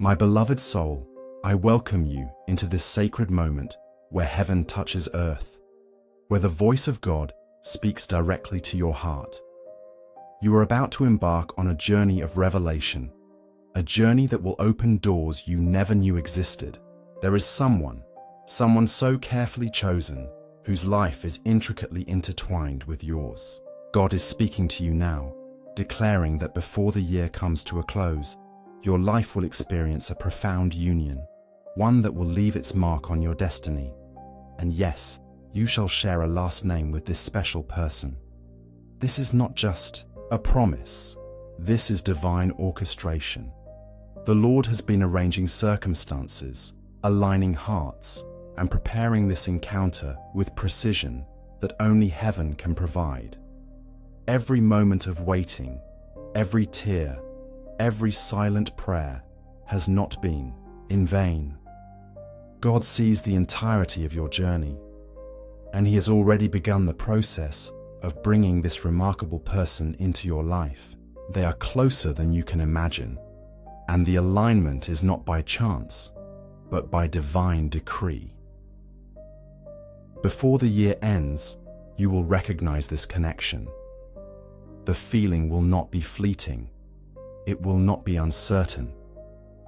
My beloved soul, I welcome you into this sacred moment where heaven touches earth, where the voice of God speaks directly to your heart. You are about to embark on a journey of revelation, a journey that will open doors you never knew existed. There is someone so carefully chosen, whose life is intricately intertwined with yours. God is speaking to you now, declaring that before the year comes to a close, your life will experience a profound union, one that will leave its mark on your destiny. And yes, you shall share a last name with this special person. This is not just a promise. This is divine orchestration. The Lord has been arranging circumstances, aligning hearts, and preparing this encounter with precision that only heaven can provide. Every moment of waiting, every tear, every silent prayer has not been in vain. God sees the entirety of your journey, and He has already begun the process of bringing this remarkable person into your life. They are closer than you can imagine, and the alignment is not by chance, but by divine decree. Before the year ends, you will recognize this connection. The feeling will not be fleeting. It will not be uncertain.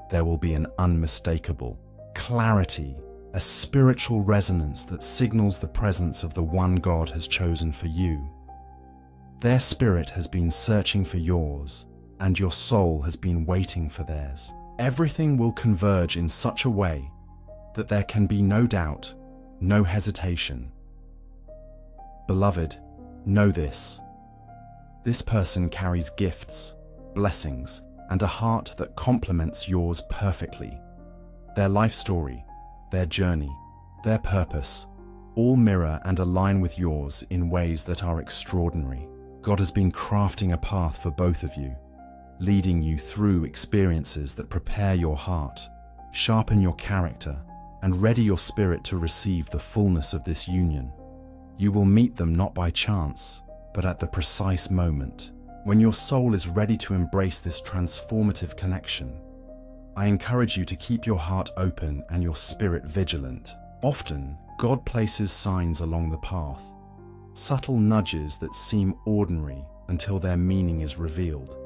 There will be an unmistakable clarity, a spiritual resonance that signals the presence of the one God has chosen for you. Their spirit has been searching for yours, and your soul has been waiting for theirs. Everything will converge in such a way that there can be no doubt, no hesitation. Beloved, know this. This person carries gifts, blessings, and a heart that complements yours perfectly. Their life story, their journey, their purpose, all mirror and align with yours in ways that are extraordinary. God has been crafting a path for both of you, leading you through experiences that prepare your heart, sharpen your character, and ready your spirit to receive the fullness of this union. You will meet them not by chance, but at the precise moment, when your soul is ready to embrace this transformative connection. I encourage you to keep your heart open and your spirit vigilant. Often, God places signs along the path, subtle nudges that seem ordinary until their meaning is revealed.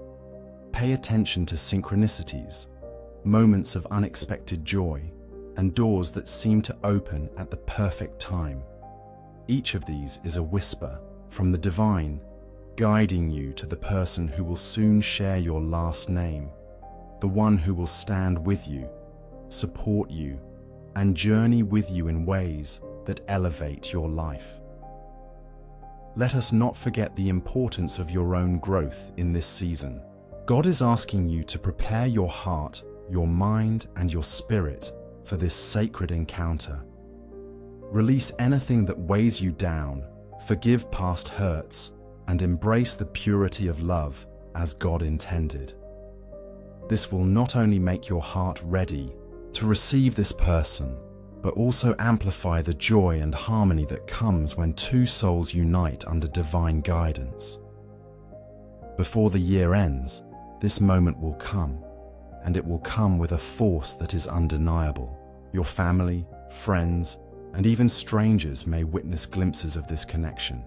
Pay attention to synchronicities, moments of unexpected joy, and doors that seem to open at the perfect time. Each of these is a whisper from the divine, guiding you to the person who will soon share your last name, the one who will stand with you, support you, and journey with you in ways that elevate your life. Let us not forget the importance of your own growth in this season. God is asking you to prepare your heart, your mind, and your spirit for this sacred encounter. Release anything that weighs you down, forgive past hurts, and embrace the purity of love as God intended. This will not only make your heart ready to receive this person, but also amplify the joy and harmony that comes when two souls unite under divine guidance. Before the year ends, this moment will come, and it will come with a force that is undeniable. Your family, friends, and even strangers may witness glimpses of this connection.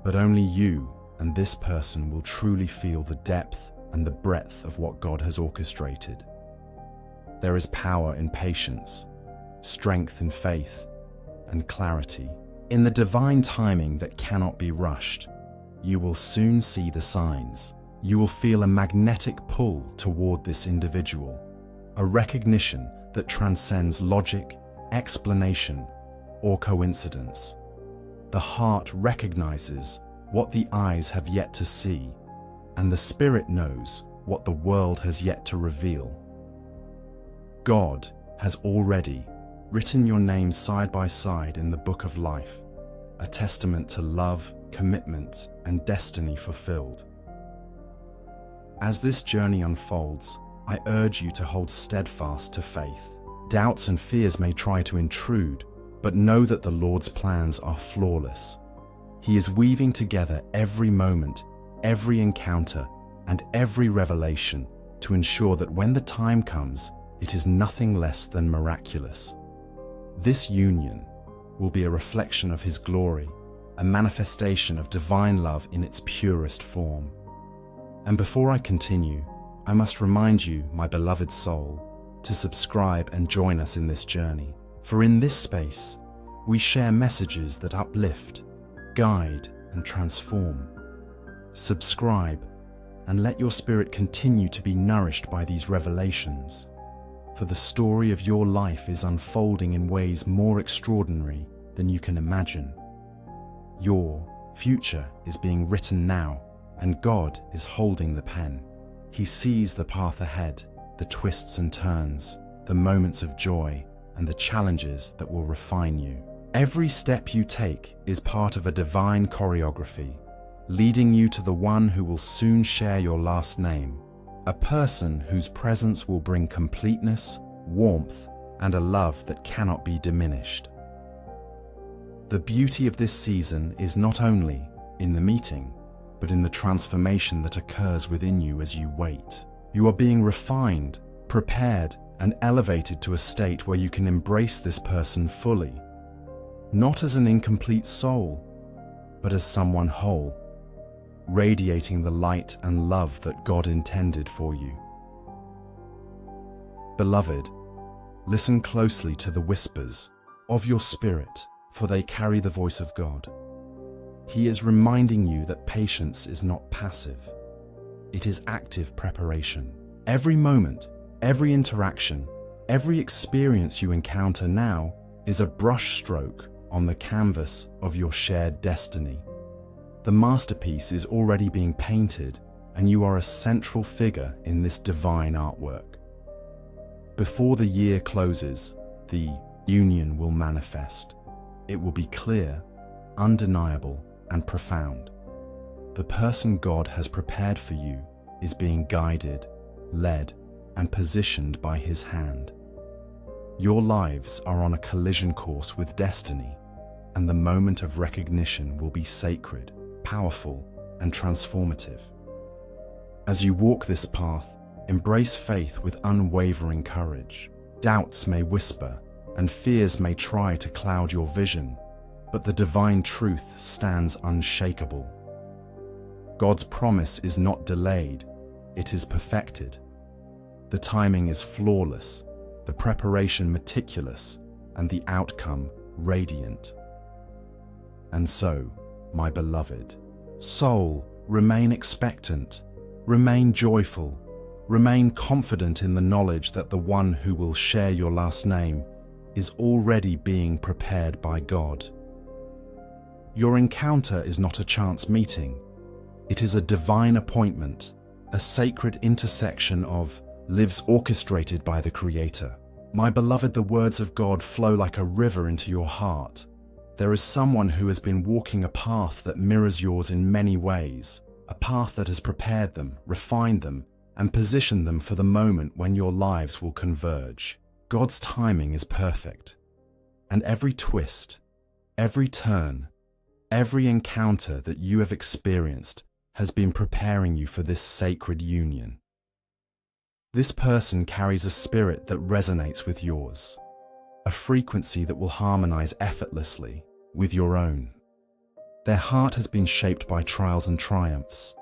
But only you and this person will truly feel the depth and the breadth of what God has orchestrated. There is power in patience, strength in faith, and clarity. In the divine timing that cannot be rushed, you will soon see the signs. You will feel a magnetic pull toward this individual, a recognition that transcends logic, explanation, or coincidence. The heart recognizes what the eyes have yet to see, and the spirit knows what the world has yet to reveal. God has already written your names side by side in the book of life, a testament to love, commitment, and destiny fulfilled. As this journey unfolds, I urge you to hold steadfast to faith. Doubts and fears may try to intrude, but know that the Lord's plans are flawless. He is weaving together every moment, every encounter, and every revelation to ensure that when the time comes, it is nothing less than miraculous. This union will be a reflection of His glory, a manifestation of divine love in its purest form. And before I continue, I must remind you, my beloved soul, to subscribe and join us in this journey. For in this space, we share messages that uplift, guide, and transform. Subscribe and let your spirit continue to be nourished by these revelations. For the story of your life is unfolding in ways more extraordinary than you can imagine. Your future is being written now, and God is holding the pen. He sees the path ahead, the twists and turns, the moments of joy, and the challenges that will refine you. Every step you take is part of a divine choreography, leading you to the one who will soon share your last name, a person whose presence will bring completeness, warmth, and a love that cannot be diminished. The beauty of this season is not only in the meeting, but in the transformation that occurs within you as you wait. You are being refined, prepared, and elevated to a state where you can embrace this person fully, not as an incomplete soul, but as someone whole, radiating the light and love that God intended for you. Beloved, listen closely to the whispers of your spirit, for they carry the voice of God. He is reminding you that patience is not passive. It is active preparation. Every moment, every interaction, every experience you encounter now is a brushstroke on the canvas of your shared destiny. The masterpiece is already being painted, and you are a central figure in this divine artwork. Before the year closes, the union will manifest. It will be clear, undeniable, and profound. The person God has prepared for you is being guided, led, and positioned by His hand. Your lives are on a collision course with destiny, and the moment of recognition will be sacred, powerful, and transformative. As you walk this path, embrace faith with unwavering courage. Doubts may whisper, and fears may try to cloud your vision, but the divine truth stands unshakable. God's promise is not delayed, it is perfected. The timing is flawless, the preparation meticulous, and the outcome radiant. And so, my beloved soul, remain expectant, remain joyful, remain confident in the knowledge that the one who will share your last name is already being prepared by God. Your encounter is not a chance meeting. It is a divine appointment, a sacred intersection of lives orchestrated by the Creator. My beloved, the words of God flow like a river into your heart. There is someone who has been walking a path that mirrors yours in many ways, a path that has prepared them, refined them, and positioned them for the moment when your lives will converge. God's timing is perfect, and every twist, every turn, every encounter that you have experienced has been preparing you for this sacred union. This person carries a spirit that resonates with yours, a frequency that will harmonize effortlessly with your own. Their heart has been shaped by trials and triumphs,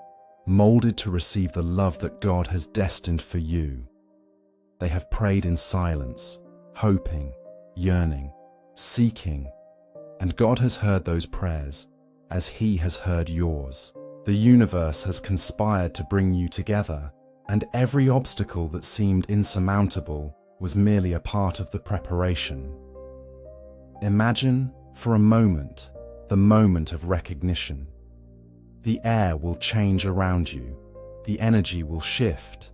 molded to receive the love that God has destined for you. They have prayed in silence, hoping, yearning, seeking, and God has heard those prayers as He has heard yours. The universe has conspired to bring you together, and every obstacle that seemed insurmountable was merely a part of the preparation. Imagine, for a moment, the moment of recognition. The air will change around you, the energy will shift,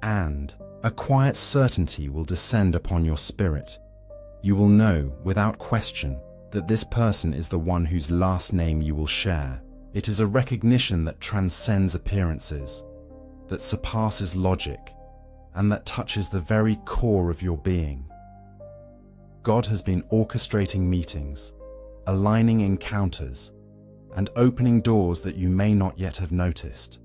and a quiet certainty will descend upon your spirit. You will know, without question, that this person is the one whose last name you will share. It is a recognition that transcends appearances, that surpasses logic, and that touches the very core of your being. God has been orchestrating meetings, aligning encounters, and opening doors that you may not yet have noticed.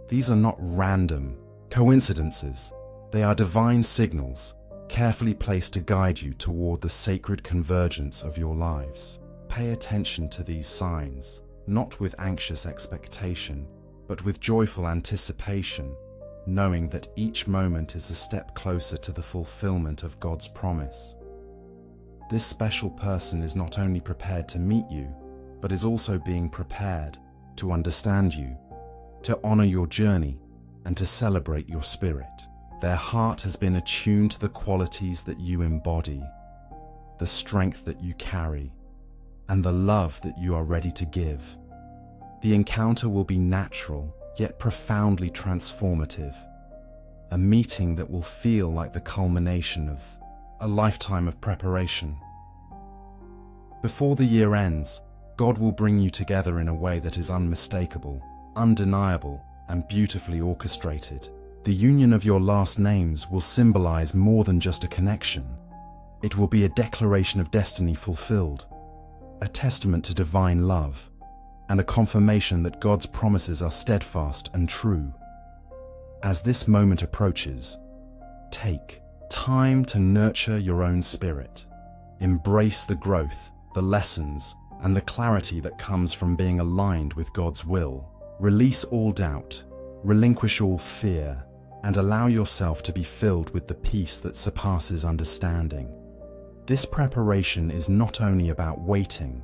These are not random coincidences. They are divine signals, carefully placed to guide you toward the sacred convergence of your lives. Pay attention to these signs, not with anxious expectation, but with joyful anticipation, knowing that each moment is a step closer to the fulfillment of God's promise. This special person is not only prepared to meet you, but is also being prepared to understand you, to honor your journey, and to celebrate your spirit. Their heart has been attuned to the qualities that you embody, the strength that you carry, and the love that you are ready to give. The encounter will be natural, yet profoundly transformative. A meeting that will feel like the culmination of a lifetime of preparation. Before the year ends, God will bring you together in a way that is unmistakable, undeniable, and beautifully orchestrated. The union of your last names will symbolize more than just a connection. It will be a declaration of destiny fulfilled, a testament to divine love, and a confirmation that God's promises are steadfast and true. As this moment approaches, take time to nurture your own spirit. Embrace the growth, the lessons, and the clarity that comes from being aligned with God's will. Release all doubt, relinquish all fear, and allow yourself to be filled with the peace that surpasses understanding. This preparation is not only about waiting,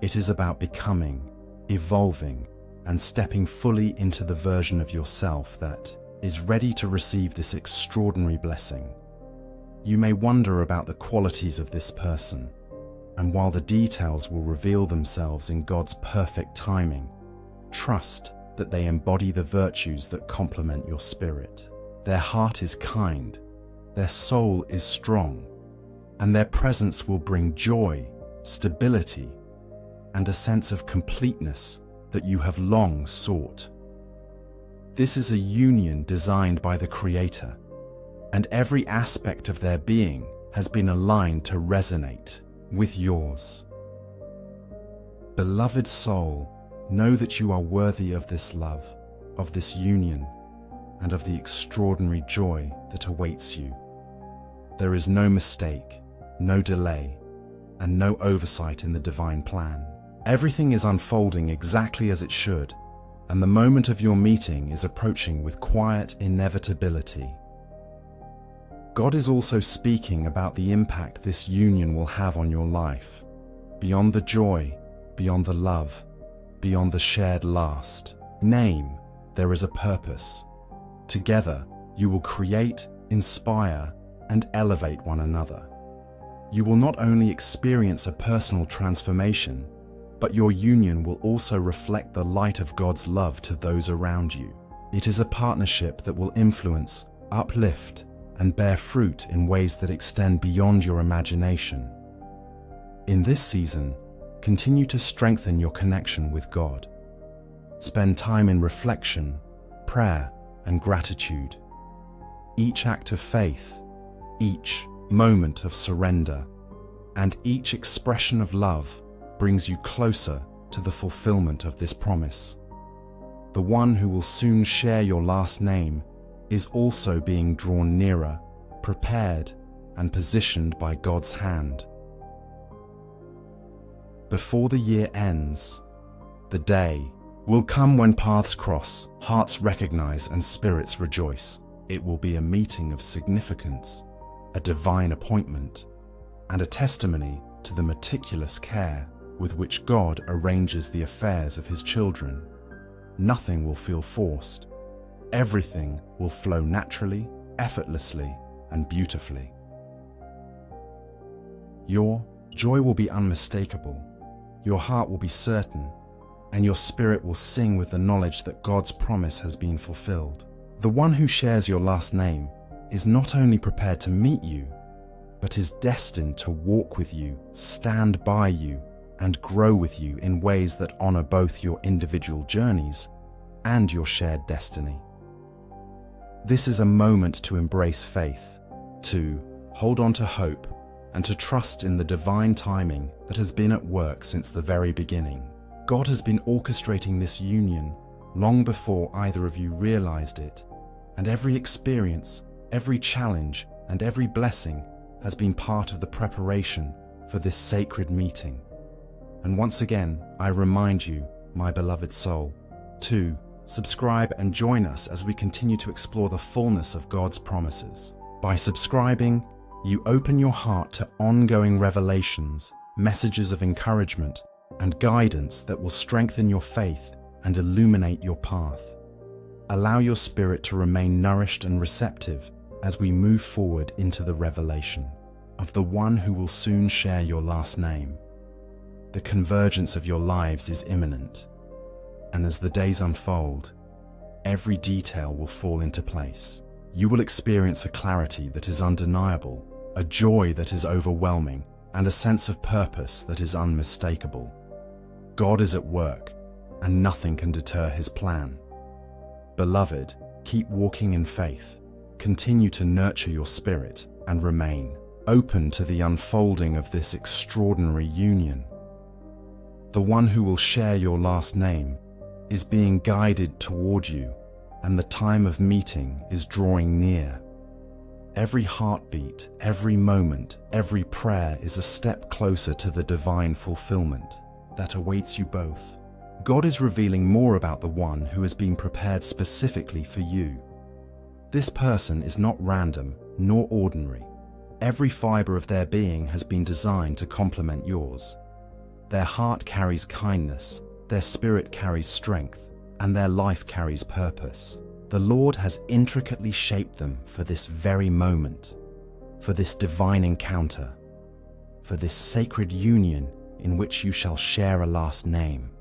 it is about becoming, evolving, and stepping fully into the version of yourself that is ready to receive this extraordinary blessing. You may wonder about the qualities of this person, and while the details will reveal themselves in God's perfect timing, trust that they embody the virtues that complement your spirit. Their heart is kind, their soul is strong, and their presence will bring joy, stability, and a sense of completeness that you have long sought. This is a union designed by the Creator, and every aspect of their being has been aligned to resonate with yours. Beloved soul, know that you are worthy of this love, of this union, and of the extraordinary joy that awaits you. There is no mistake, no delay, and no oversight in the divine plan. Everything is unfolding exactly as it should, and the moment of your meeting is approaching with quiet inevitability. God is also speaking about the impact this union will have on your life, beyond the joy, beyond the love, beyond the shared last name. There is a purpose. Together, you will create, inspire, and elevate one another. You will not only experience a personal transformation, but your union will also reflect the light of God's love to those around you. It is a partnership that will influence, uplift, and bear fruit in ways that extend beyond your imagination. In this season, continue to strengthen your connection with God. Spend time in reflection, prayer, and gratitude. Each act of faith, each moment of surrender, and each expression of love brings you closer to the fulfillment of this promise. The one who will soon share your last name is also being drawn nearer, prepared, and positioned by God's hand. Before the year ends, the day will come when paths cross, hearts recognize, and spirits rejoice. It will be a meeting of significance, a divine appointment, and a testimony to the meticulous care with which God arranges the affairs of His children. Nothing will feel forced. Everything will flow naturally, effortlessly, and beautifully. Your joy will be unmistakable, your heart will be certain, and your spirit will sing with the knowledge that God's promise has been fulfilled. The one who shares your last name is not only prepared to meet you, but is destined to walk with you, stand by you, and grow with you in ways that honor both your individual journeys and your shared destiny. This is a moment to embrace faith, to hold on to hope, and to trust in the divine timing that has been at work since the very beginning. God has been orchestrating this union long before either of you realized it, and every experience, Every challenge and every blessing has been part of the preparation for this sacred meeting. And once again, I remind you, my beloved soul, to subscribe and join us as we continue to explore the fullness of God's promises. By subscribing, you open your heart to ongoing revelations, messages of encouragement, and guidance that will strengthen your faith and illuminate your path. Allow your spirit to remain nourished and receptive as we move forward into the revelation of the one who will soon share your last name. The convergence of your lives is imminent, and as the days unfold, every detail will fall into place. You will experience a clarity that is undeniable, a joy that is overwhelming, and a sense of purpose that is unmistakable. God is at work, and nothing can deter his plan. Beloved, keep walking in faith, continue to nurture your spirit, and remain open to the unfolding of this extraordinary union. The one who will share your last name is being guided toward you, and the time of meeting is drawing near. Every heartbeat, every moment, every prayer is a step closer to the divine fulfillment that awaits you both. God is revealing more about the one who has been prepared specifically for you. This person is not random nor ordinary. Every fiber of their being has been designed to complement yours. Their heart carries kindness, their spirit carries strength, and their life carries purpose. The Lord has intricately shaped them for this very moment, for this divine encounter, for this sacred union in which you shall share a last name.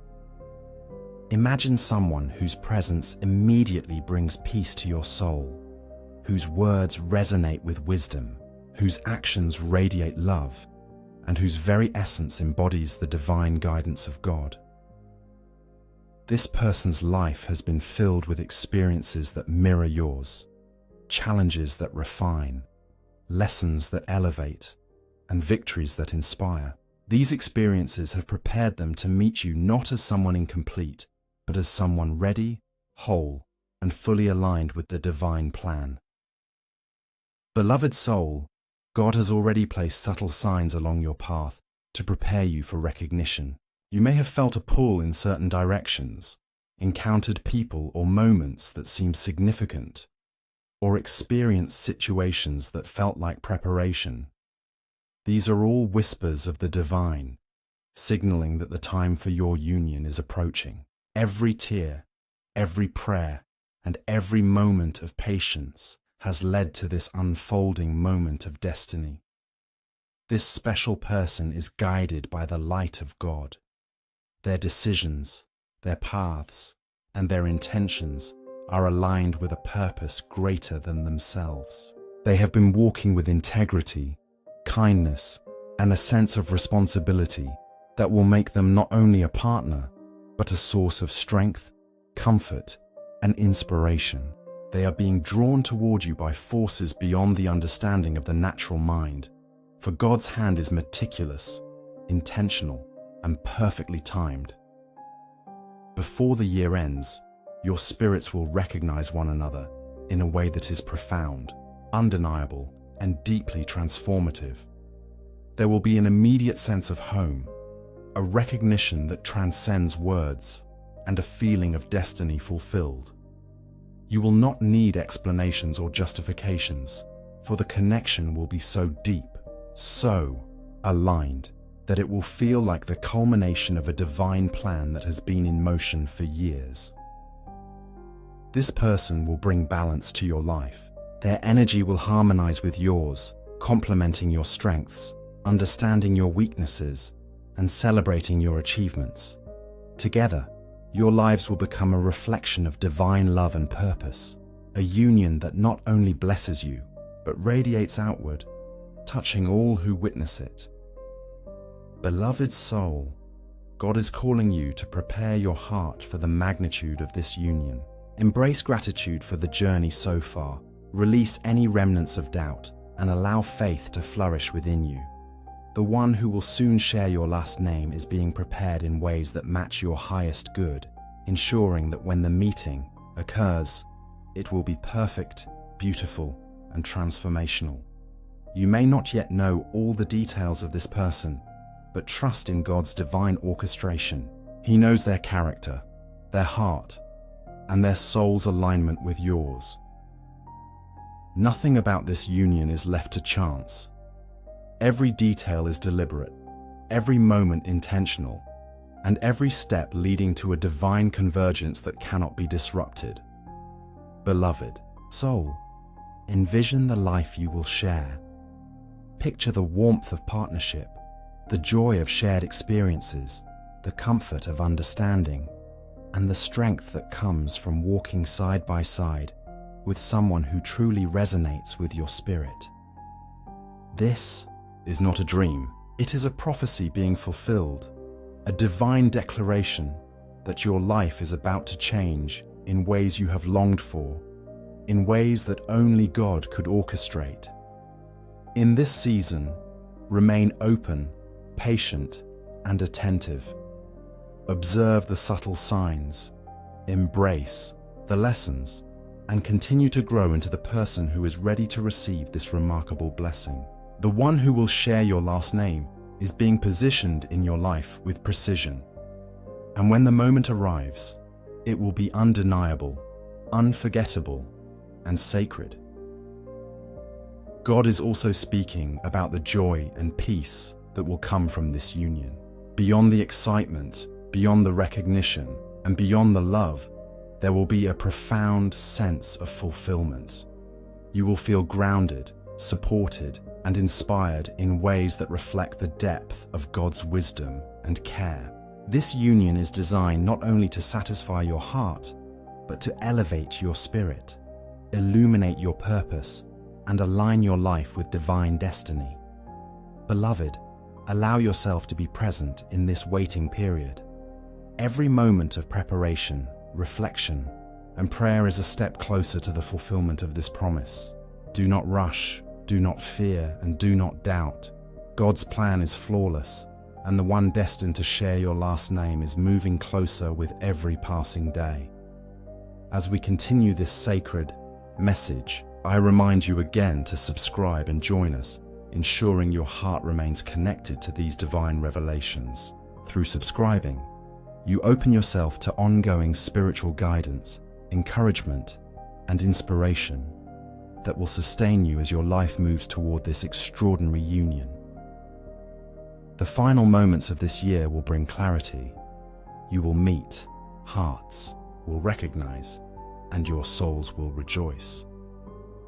Imagine someone whose presence immediately brings peace to your soul, whose words resonate with wisdom, whose actions radiate love, and whose very essence embodies the divine guidance of God. This person's life has been filled with experiences that mirror yours, challenges that refine, lessons that elevate, and victories that inspire. These experiences have prepared them to meet you not as someone incomplete, but as someone ready, whole, and fully aligned with the divine plan. Beloved soul, God has already placed subtle signs along your path to prepare you for recognition. You may have felt a pull in certain directions, encountered people or moments that seemed significant, or experienced situations that felt like preparation. These are all whispers of the divine, signaling that the time for your union is approaching. Every tear, every prayer, and every moment of patience has led to this unfolding moment of destiny. This special person is guided by the light of God. Their decisions, their paths, and their intentions are aligned with a purpose greater than themselves. They have been walking with integrity, kindness, and a sense of responsibility that will make them not only a partner, but a source of strength, comfort, and inspiration. They are being drawn toward you by forces beyond the understanding of the natural mind, for God's hand is meticulous, intentional, and perfectly timed. Before the year ends, your spirits will recognize one another in a way that is profound, undeniable, and deeply transformative. There will be an immediate sense of home, a recognition that transcends words, and a feeling of destiny fulfilled. You will not need explanations or justifications, for the connection will be so deep, so aligned, that it will feel like the culmination of a divine plan that has been in motion for years. This person will bring balance to your life. Their energy will harmonize with yours, complementing your strengths, understanding your weaknesses, and celebrating your achievements. Together, your lives will become a reflection of divine love and purpose, a union that not only blesses you, but radiates outward, touching all who witness it. Beloved soul, God is calling you to prepare your heart for the magnitude of this union. Embrace gratitude for the journey so far, release any remnants of doubt, and allow faith to flourish within you. The one who will soon share your last name is being prepared in ways that match your highest good, ensuring that when the meeting occurs, it will be perfect, beautiful, and transformational. You may not yet know all the details of this person, but trust in God's divine orchestration. He knows their character, their heart, and their soul's alignment with yours. Nothing about this union is left to chance. Every detail is deliberate, every moment intentional, and every step leading to a divine convergence that cannot be disrupted. Beloved soul, envision the life you will share. Picture the warmth of partnership, the joy of shared experiences, the comfort of understanding, and the strength that comes from walking side by side with someone who truly resonates with your spirit. This is not a dream. It is a prophecy being fulfilled, a divine declaration that your life is about to change in ways you have longed for, in ways that only God could orchestrate. In this season, remain open, patient, and attentive. Observe the subtle signs, embrace the lessons, and continue to grow into the person who is ready to receive this remarkable blessing. The one who will share your last name is being positioned in your life with precision. And when the moment arrives, it will be undeniable, unforgettable, and sacred. God is also speaking about the joy and peace that will come from this union. Beyond the excitement, beyond the recognition, and beyond the love, there will be a profound sense of fulfillment. You will feel grounded, supported, and inspired in ways that reflect the depth of God's wisdom and care. This union is designed not only to satisfy your heart, but to elevate your spirit, illuminate your purpose, and align your life with divine destiny. Beloved, allow yourself to be present in this waiting period. Every moment of preparation, reflection, and prayer is a step closer to the fulfillment of this promise. Do not rush, do not fear, and do not doubt. God's plan is flawless, and the one destined to share your last name is moving closer with every passing day. As we continue this sacred message, I remind you again to subscribe and join us, ensuring your heart remains connected to these divine revelations. Through subscribing, you open yourself to ongoing spiritual guidance, encouragement, and inspiration that will sustain you as your life moves toward this extraordinary union. The final moments of this year will bring clarity. You will meet, hearts will recognize, and your souls will rejoice.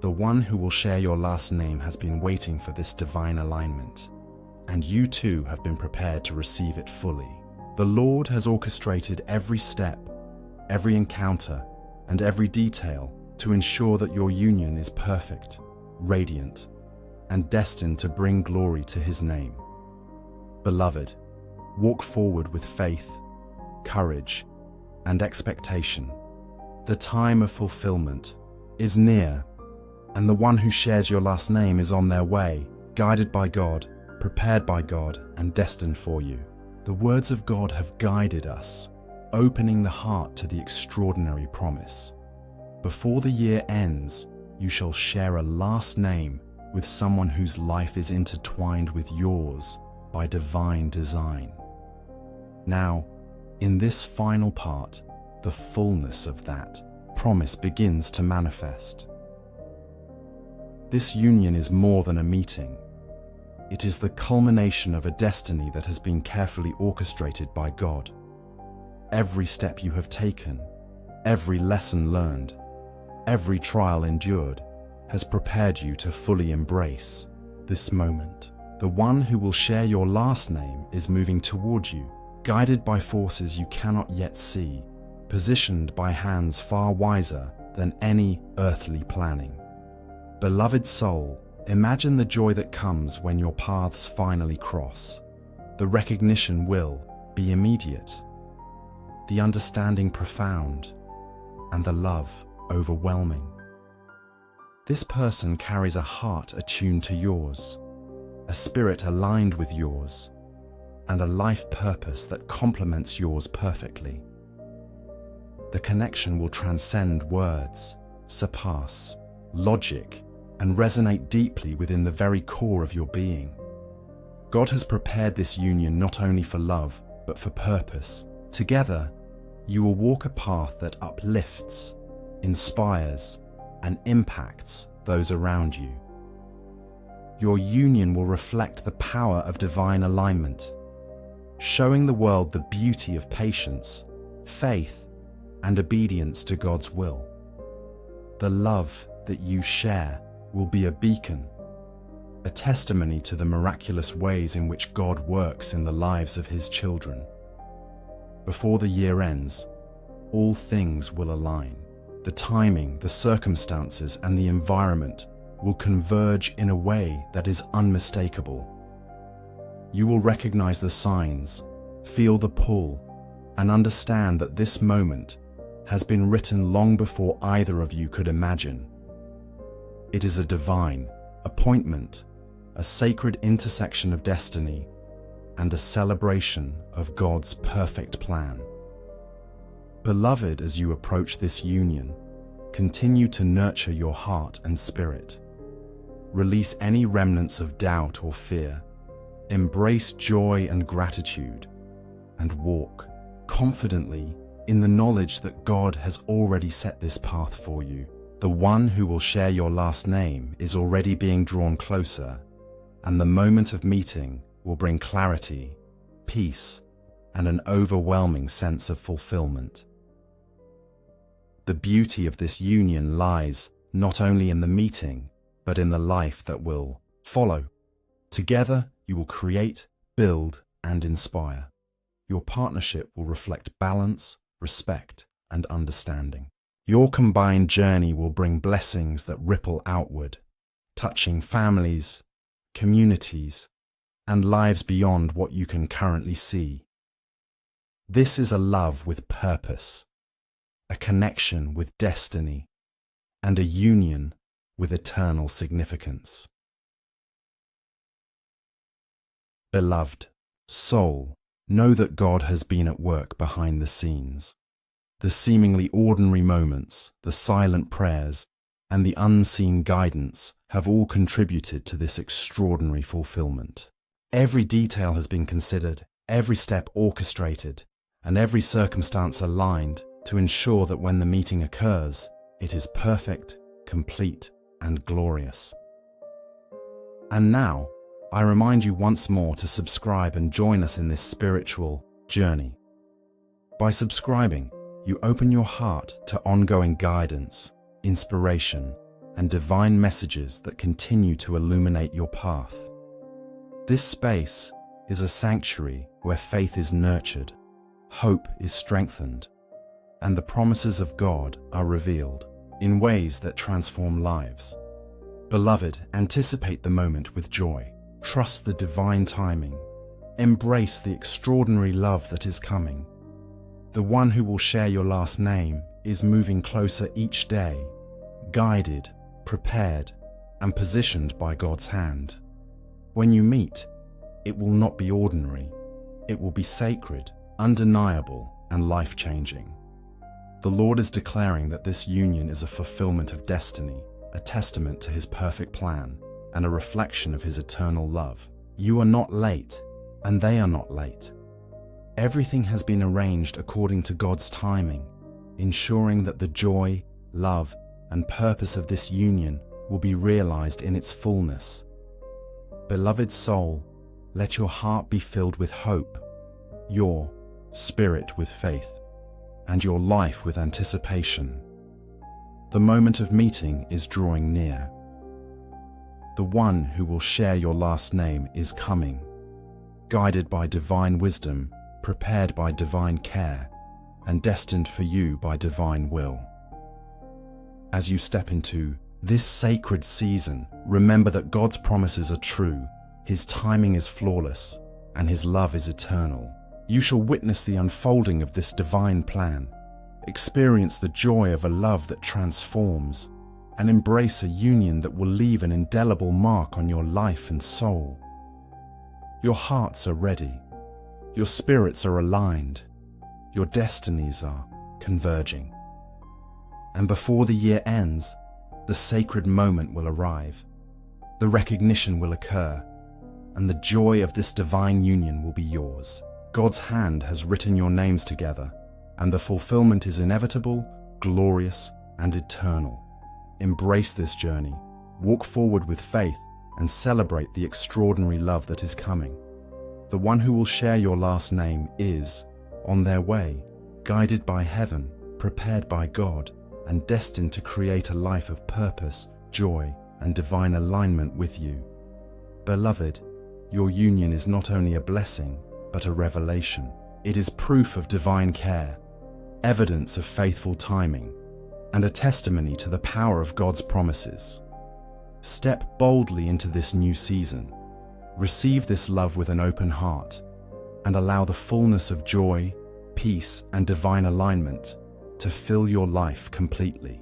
The one who will share your last name has been waiting for this divine alignment, and you too have been prepared to receive it fully. The Lord has orchestrated every step, every encounter, and every detail to ensure that your union is perfect, radiant, and destined to bring glory to His name. Beloved, walk forward with faith, courage, and expectation. The time of fulfillment is near, and the one who shares your last name is on their way, guided by God, prepared by God, and destined for you. The words of God have guided us, opening the heart to the extraordinary promise. Before the year ends, you shall share a last name with someone whose life is intertwined with yours by divine design. Now, in this final part, the fullness of that promise begins to manifest. This union is more than a meeting. It is the culmination of a destiny that has been carefully orchestrated by God. Every step you have taken, every lesson learned, every trial endured, has prepared you to fully embrace this moment. The one who will share your last name is moving toward you, guided by forces you cannot yet see, positioned by hands far wiser than any earthly planning. Beloved soul, imagine the joy that comes when your paths finally cross. The recognition will be immediate, the understanding profound, and the love overwhelming. This person carries a heart attuned to yours, a spirit aligned with yours, and a life purpose that complements yours perfectly. The connection will transcend words, surpass logic, and resonate deeply within the very core of your being. God has prepared this union not only for love, but for purpose. Together, you will walk a path that uplifts, inspires, and impacts those around you. Your union will reflect the power of divine alignment, showing the world the beauty of patience, faith, and obedience to God's will. The love that you share will be a beacon, a testimony to the miraculous ways in which God works in the lives of His children. Before the year ends, all things will align. The timing, the circumstances, and the environment will converge in a way that is unmistakable. You will recognize the signs, feel the pull, and understand that this moment has been written long before either of you could imagine. It is a divine appointment, a sacred intersection of destiny, and a celebration of God's perfect plan. Beloved, as you approach this union, continue to nurture your heart and spirit. Release any remnants of doubt or fear. Embrace joy and gratitude, and walk confidently in the knowledge that God has already set this path for you. The one who will share your last name is already being drawn closer, and the moment of meeting will bring clarity, peace, and an overwhelming sense of fulfillment. The beauty of this union lies not only in the meeting, but in the life that will follow. Together, you will create, build, and inspire. Your partnership will reflect balance, respect, and understanding. Your combined journey will bring blessings that ripple outward, touching families, communities, and lives beyond what you can currently see. This is a love with purpose, a connection with destiny, and a union with eternal significance. Beloved soul, know that God has been at work behind the scenes. The seemingly ordinary moments, the silent prayers, and the unseen guidance have all contributed to this extraordinary fulfillment. Every detail has been considered, every step orchestrated, and every circumstance aligned to ensure that when the meeting occurs, it is perfect, complete, and glorious. And now, I remind you once more to subscribe and join us in this spiritual journey. By subscribing, you open your heart to ongoing guidance, inspiration, and divine messages that continue to illuminate your path. This space is a sanctuary where faith is nurtured, hope is strengthened, and the promises of God are revealed in ways that transform lives. Beloved, anticipate the moment with joy. Trust the divine timing. Embrace the extraordinary love that is coming. The one who will share your last name is moving closer each day, guided, prepared, and positioned by God's hand. When you meet, it will not be ordinary. It will be sacred, undeniable, and life-changing. The Lord is declaring that this union is a fulfillment of destiny, a testament to His perfect plan, and a reflection of His eternal love. You are not late, and they are not late. Everything has been arranged according to God's timing, ensuring that the joy, love, and purpose of this union will be realized in its fullness. Beloved soul, let your heart be filled with hope, your spirit with faith, and your life with anticipation. The moment of meeting is drawing near. The one who will share your last name is coming, guided by divine wisdom, prepared by divine care, and destined for you by divine will. As you step into this sacred season, remember that God's promises are true, His timing is flawless, and His love is eternal. You shall witness the unfolding of this divine plan, experience the joy of a love that transforms, and embrace a union that will leave an indelible mark on your life and soul. Your hearts are ready, your spirits are aligned, your destinies are converging. And before the year ends, the sacred moment will arrive, the recognition will occur, and the joy of this divine union will be yours. God's hand has written your names together, and the fulfillment is inevitable, glorious, and eternal. Embrace this journey, walk forward with faith, and celebrate the extraordinary love that is coming. The one who will share your last name is on their way, guided by heaven, prepared by God, and destined to create a life of purpose, joy, and divine alignment with you. Beloved, your union is not only a blessing, but a revelation. It is proof of divine care, evidence of faithful timing, and a testimony to the power of God's promises. Step boldly into this new season. Receive this love with an open heart, and allow the fullness of joy, peace, and divine alignment to fill your life completely.